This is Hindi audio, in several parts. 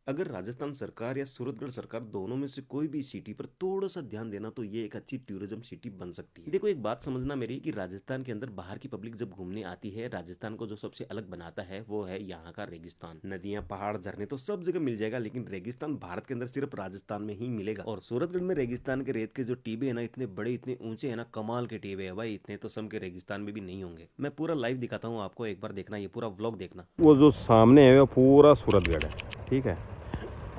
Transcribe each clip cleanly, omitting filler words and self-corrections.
अगर राजस्थान सरकार या सूरतगढ़ सरकार दोनों में से कोई भी सिटी पर थोड़ा सा ध्यान देना तो ये एक अच्छी टूरिज्म सिटी बन सकती है। देखो, एक बात समझना मेरी कि राजस्थान के अंदर बाहर की पब्लिक जब घूमने आती है, राजस्थान को जो सबसे अलग बनाता है वो है यहाँ का रेगिस्तान। नदियां, पहाड़, झरने तो सब जगह मिल जाएगा, लेकिन रेगिस्तान भारत के अंदर सिर्फ राजस्थान में ही मिलेगा। और सूरतगढ़ में रेगिस्तान के रेत के जो टीबे है ना, इतने बड़े, इतने ऊंचे है ना, कमाल के टीबे है भाई। इतने तो सम के रेगिस्तान में भी नहीं होंगे। मैं पूरा लाइव दिखाता हूँ आपको, एक बार देखना, ये पूरा व्लॉग देखना। वो जो सामने है वो पूरा सूरतगढ़ है, ठीक है।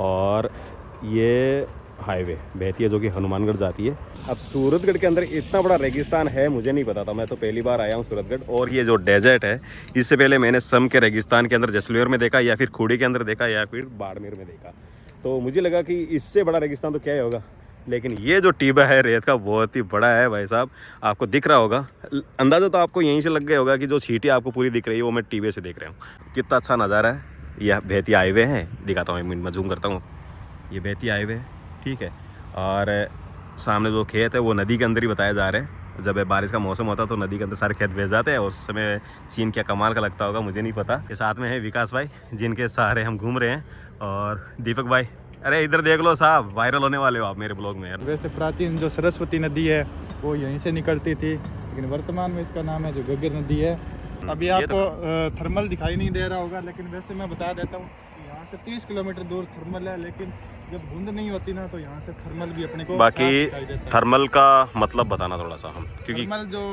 और ये हाईवे बहती है जो कि हनुमानगढ़ जाती है। अब सूरतगढ़ के अंदर इतना बड़ा रेगिस्तान है मुझे नहीं पता था, मैं तो पहली बार आया हूँ सूरतगढ़। और ये जो डेजर्ट है, इससे पहले मैंने सम के रेगिस्तान के अंदर जैसलमेर में देखा, या फिर खूड़ी के अंदर देखा, या फिर बाड़मेर में देखा। तो मुझे लगा कि इससे बड़ा रेगिस्तान तो क्या ही होगा, लेकिन ये जो टीबा है रेत का बहुत ही बड़ा है भाई साहब। आपको दिख रहा होगा, अंदाज़ा तो आपको यहीं से लग गया होगा कि जो सीटी आपको पूरी दिख रही है वो मैं टीबे से देख रहा हूँ। कितना अच्छा नज़ारा है। यह बहती हाईवे है, दिखाता हूँ, एक मिनट में जूम करता हूँ। ये बहती हाईवे है, ठीक है। और सामने जो खेत है वो नदी के अंदर ही बताया जा रहे हैं। जब बारिश का मौसम होता है तो नदी के अंदर सारे खेत बह जाते हैं, और उस समय सीन क्या कमाल का लगता होगा मुझे नहीं पता। के साथ में है विकास भाई, जिनके सहारे हम घूम रहे हैं, और दीपक भाई। अरे इधर देख लो साहब, वायरल होने वाले हो आप मेरे ब्लॉग में यार। वैसे प्राचीन जो सरस्वती नदी है वो यहीं से निकलती थी, लेकिन वर्तमान में इसका नाम है जो घग्गर नदी है। अभी आपको थर्मल दिखाई नहीं दे रहा होगा, लेकिन वैसे मैं बता देता हूँ, यहाँ से 30 किलोमीटर दूर थर्मल है। लेकिन जब धुंध नहीं होती ना, तो यहाँ से थर्मल भी अपने को बाकी दिखाई देता है। थर्मल का मतलब बताना थोड़ा सा हम, क्योंकि थर्मल जो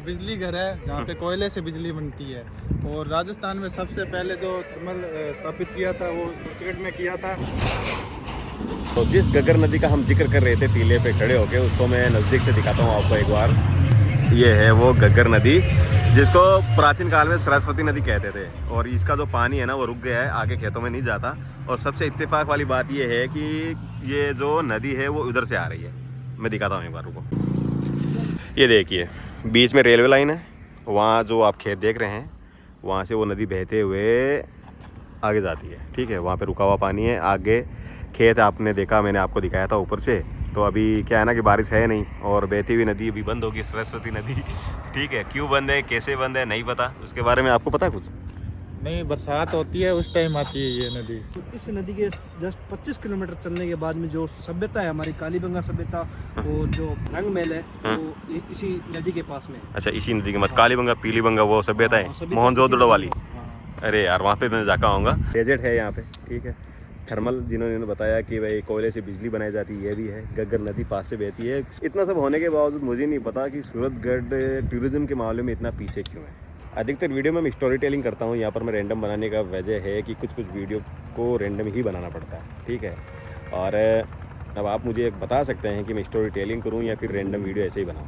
बिजली घर है जहाँ पे कोयले से बिजली बनती है। और राजस्थान में सबसे पहले जो थर्मल स्थापित किया था वो सूरतगढ़ में किया था। तो जिस घग्गर नदी का हम जिक्र कर रहे थे टीले पे खड़े होके, उसको मैं नज़दीक से दिखाता हूँ आपको एक बार। ये है वो घग्गर नदी, जिसको प्राचीन काल में सरस्वती नदी कहते थे। और इसका जो पानी है ना वो रुक गया है, आगे खेतों में नहीं जाता। और सबसे इत्तेफाक वाली बात ये है कि ये जो नदी है वो उधर से आ रही है। मैं दिखाता हूँ एक बार, रुको। ये देखिए, बीच में रेलवे लाइन है, वहाँ जो आप खेत देख रहे हैं वहाँ से वो नदी बहते हुए आगे जाती है, ठीक है। वहाँ पे रुका हुआ पानी है, आगे खेत आपने देखा, मैंने आपको दिखाया था ऊपर से। तो अभी क्या है ना कि बारिश है नहीं, और बहती हुई नदी अभी बंद होगी, सरस्वती नदी, ठीक है। क्यों बंद है, कैसे बंद है, नहीं पता। उसके बारे में आपको पता है कुछ? नहीं, बरसात होती है उस टाइम आती है ये नदी। इस नदी के जस्ट 25 किलोमीटर चलने के बाद में जो सभ्यता है हमारी कालीबंगा सभ्यता, और जो रंग महल है वो इसी नदी के पास में है। अच्छा, इसी नदी के मत कालीबंगा, पीलीबंगा वो सभ्यता है, मोहनजोदड़ो वाली। अरे यार, वहाँ पे मैं जाकर आऊँगा। डेजर्ट है यहाँ पे, ठीक है। थर्मल जिन्होंने बताया कि भाई कोयले से बिजली बनाई जाती है, ये भी है। घग्गर नदी पास से बहती है। इतना सब होने के बावजूद मुझे नहीं पता कि सूरतगढ़ टूरिज्म के मामले में इतना पीछे क्यों है। अधिकतर वीडियो में मैं स्टोरी टेलिंग करता हूँ, यहाँ पर मैं रैंडम बनाने का वजह है कि कुछ कुछ वीडियो को रैंडम ही बनाना पड़ता है, ठीक है। और अब आप मुझे बता सकते हैं कि मैं स्टोरी टेलिंग करूँ या फिर रैंडम वीडियो ऐसे ही बनाऊँ।